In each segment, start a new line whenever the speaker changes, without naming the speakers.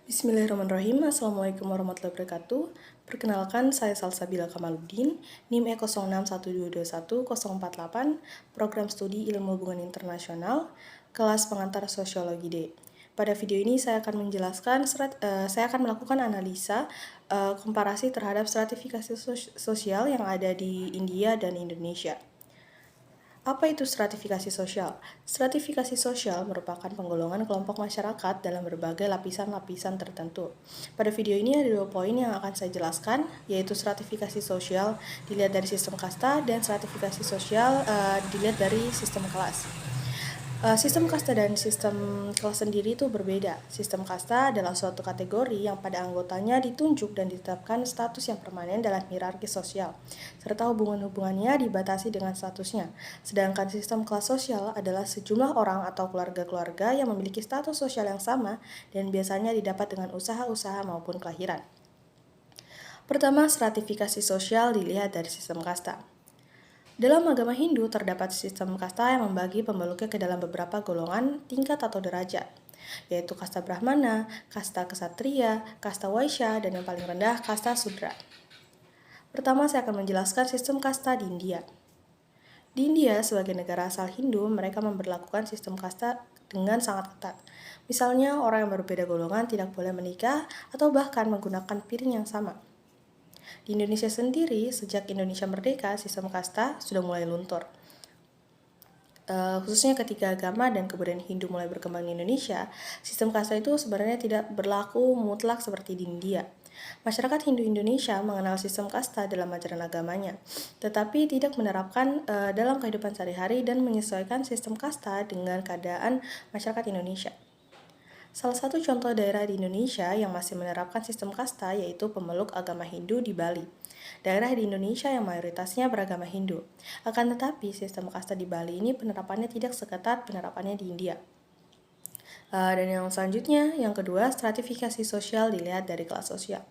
Bismillahirrahmanirrahim. Assalamualaikum warahmatullahi wabarakatuh. Perkenalkan, saya Salsabila Kamaluddin, NIM E 0612210448, Program Studi Ilmu Hubungan Internasional, kelas pengantar Sosiologi D. Pada video ini saya akan menjelaskan, saya akan melakukan analisa komparasi terhadap stratifikasi sosial yang ada di India dan Indonesia. Apa itu stratifikasi sosial? Stratifikasi sosial merupakan penggolongan kelompok masyarakat dalam berbagai lapisan-lapisan tertentu. Pada video ini ada 2 poin yang akan saya jelaskan, yaitu stratifikasi sosial dilihat dari sistem kasta dan stratifikasi sosial dilihat dari sistem kelas. Sistem kasta dan sistem kelas sendiri itu berbeda. Sistem kasta adalah suatu kategori yang pada anggotanya ditunjuk dan ditetapkan status yang permanen dalam hierarki sosial, serta hubungan-hubungannya dibatasi dengan statusnya. Sedangkan sistem kelas sosial adalah sejumlah orang atau keluarga-keluarga yang memiliki status sosial yang sama dan biasanya didapat dengan usaha-usaha maupun kelahiran. Pertama, stratifikasi sosial dilihat dari sistem kasta. Dalam agama Hindu terdapat sistem kasta yang membagi pembeluknya ke dalam beberapa golongan, tingkat atau derajat, yaitu kasta Brahmana, kasta Ksatria, kasta Waisya, dan yang paling rendah kasta Sudra. Pertama, saya akan menjelaskan sistem kasta di India. Di India, sebagai negara asal Hindu, mereka memberlakukan sistem kasta dengan sangat ketat. Misalnya, orang yang berbeda golongan tidak boleh menikah atau bahkan menggunakan piring yang sama. Di Indonesia sendiri, sejak Indonesia merdeka, sistem kasta sudah mulai luntur. Khususnya ketika agama dan kebudayaan Hindu mulai berkembang di Indonesia, sistem kasta itu sebenarnya tidak berlaku mutlak seperti di India. Masyarakat Hindu Indonesia mengenal sistem kasta dalam ajaran agamanya, tetapi tidak menerapkan dalam kehidupan sehari-hari dan menyesuaikan sistem kasta dengan keadaan masyarakat Indonesia. Salah satu contoh daerah di Indonesia yang masih menerapkan sistem kasta yaitu pemeluk agama Hindu di Bali. Daerah di Indonesia yang mayoritasnya beragama Hindu. Akan tetapi, sistem kasta di Bali ini penerapannya tidak seketat penerapannya di India. Dan yang selanjutnya, yang kedua, stratifikasi sosial dilihat dari kelas sosial.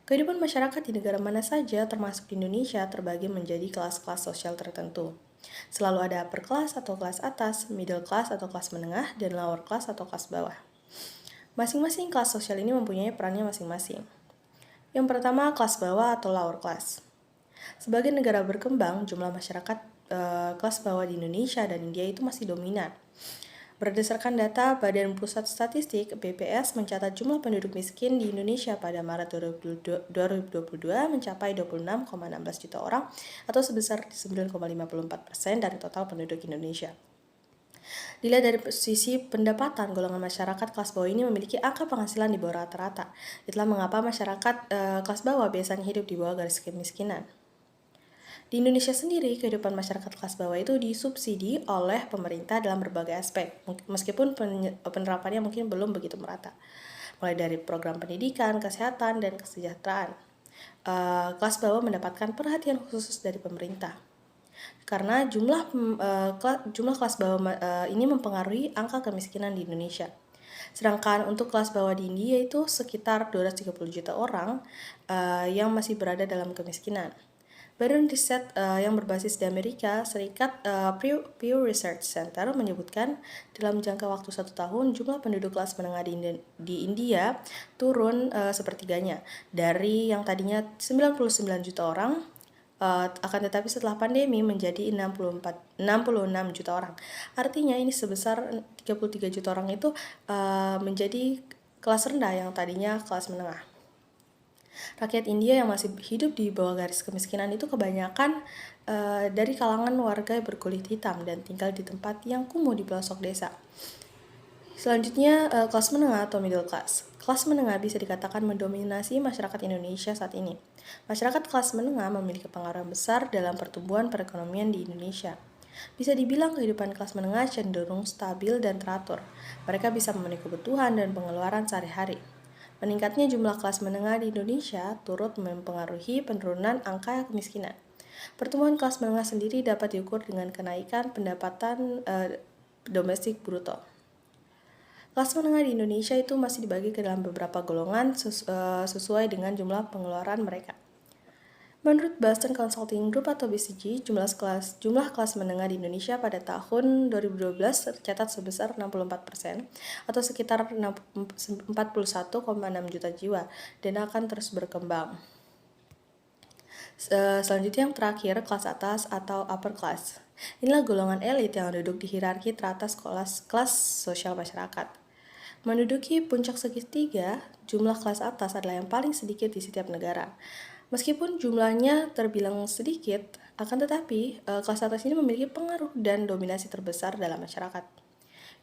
Kehidupan masyarakat di negara mana saja, termasuk di Indonesia, terbagi menjadi kelas-kelas sosial tertentu. Selalu ada upper class atau kelas atas, middle class atau kelas menengah, dan lower class atau kelas bawah. Masing-masing kelas sosial ini mempunyai perannya masing-masing. Yang pertama, kelas bawah atau lower class. Sebagai negara berkembang, jumlah masyarakat kelas bawah di Indonesia dan India itu masih dominan. Berdasarkan data Badan Pusat Statistik, BPS mencatat jumlah penduduk miskin di Indonesia pada Maret 2022 mencapai 26,16 juta orang atau sebesar 9,54% dari total penduduk Indonesia. Dilihat dari sisi pendapatan, golongan masyarakat kelas bawah ini memiliki angka penghasilan di bawah rata-rata. Itulah mengapa masyarakat kelas bawah biasanya hidup di bawah garis kemiskinan. Di Indonesia sendiri, kehidupan masyarakat kelas bawah itu disubsidi oleh pemerintah dalam berbagai aspek, meskipun penerapannya mungkin belum begitu merata. Mulai dari program pendidikan, kesehatan, dan kesejahteraan. Kelas bawah mendapatkan perhatian khusus dari pemerintah. Karena jumlah kelas bawah ini mempengaruhi angka kemiskinan di Indonesia. Sedangkan untuk kelas bawah di India itu sekitar 230 juta orang yang masih berada dalam kemiskinan. Badan riset yang berbasis di Amerika Serikat, Pew Research Center menyebutkan dalam jangka waktu 1 tahun jumlah penduduk kelas menengah di India turun sepertiganya dari yang tadinya 99 juta orang, akan tetapi setelah pandemi menjadi 66 juta orang. Artinya ini sebesar 33 juta orang itu menjadi kelas rendah yang tadinya kelas menengah. Rakyat India yang masih hidup di bawah garis kemiskinan itu kebanyakan dari kalangan warga berkulit hitam dan tinggal di tempat yang kumuh di pelosok desa. Selanjutnya, kelas menengah atau middle class. Kelas menengah bisa dikatakan mendominasi masyarakat Indonesia saat ini. Masyarakat kelas menengah memiliki pengaruh besar dalam pertumbuhan perekonomian di Indonesia. Bisa dibilang kehidupan kelas menengah cenderung stabil dan teratur. Mereka bisa memenuhi kebutuhan dan pengeluaran sehari-hari. Meningkatnya jumlah kelas menengah di Indonesia turut mempengaruhi penurunan angka kemiskinan. Pertumbuhan kelas menengah sendiri dapat diukur dengan kenaikan pendapatan domestik bruto. Kelas menengah di Indonesia itu masih dibagi ke dalam beberapa golongan sesuai dengan jumlah pengeluaran mereka. Menurut Boston Consulting Group atau BCG, jumlah kelas menengah di Indonesia pada tahun 2012 tercatat sebesar 64% atau sekitar 41,6 juta jiwa dan akan terus berkembang. Selanjutnya yang terakhir, kelas atas atau upper class. Inilah golongan elit yang duduk di hierarki teratas kelas sosial masyarakat. Menduduki puncak segitiga, jumlah kelas atas adalah yang paling sedikit di setiap negara. Meskipun jumlahnya terbilang sedikit, akan tetapi kelas atas ini memiliki pengaruh dan dominasi terbesar dalam masyarakat.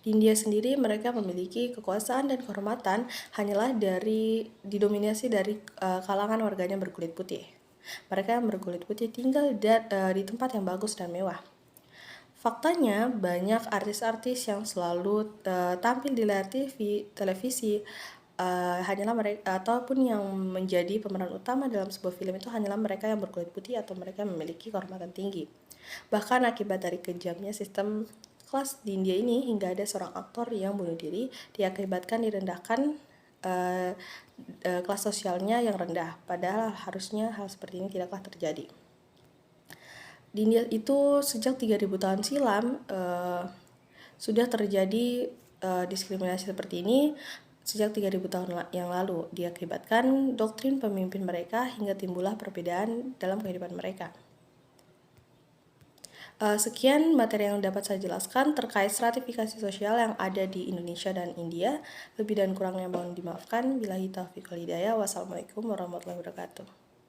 Di India sendiri mereka memiliki kekuasaan dan kehormatan hanyalah didominasi dari kalangan warganya berkulit putih. Mereka yang berkulit putih tinggal di tempat yang bagus dan mewah. Faktanya, banyak artis-artis yang selalu tampil di layar televisi hanyalah mereka ataupun yang menjadi pemeran utama dalam sebuah film itu hanyalah mereka yang berkulit putih atau mereka yang memiliki kehormatan tinggi. Bahkan akibat dari kejamnya sistem kelas di India ini hingga ada seorang aktor yang bunuh diri diakibatkan direndahkan kelas sosialnya yang rendah, padahal harusnya hal seperti ini tidaklah terjadi. Di India itu sejak 3000 tahun silam sudah terjadi diskriminasi seperti ini sejak 3000 tahun yang lalu, diakibatkan doktrin pemimpin mereka hingga timbullah perbedaan dalam kehidupan mereka. Sekian materi yang dapat saya jelaskan terkait stratifikasi sosial yang ada di Indonesia dan India. Lebih dan kurangnya mohon dimaafkan. Billahi taufiq wal hidayah. Wassalamualaikum warahmatullahi wabarakatuh.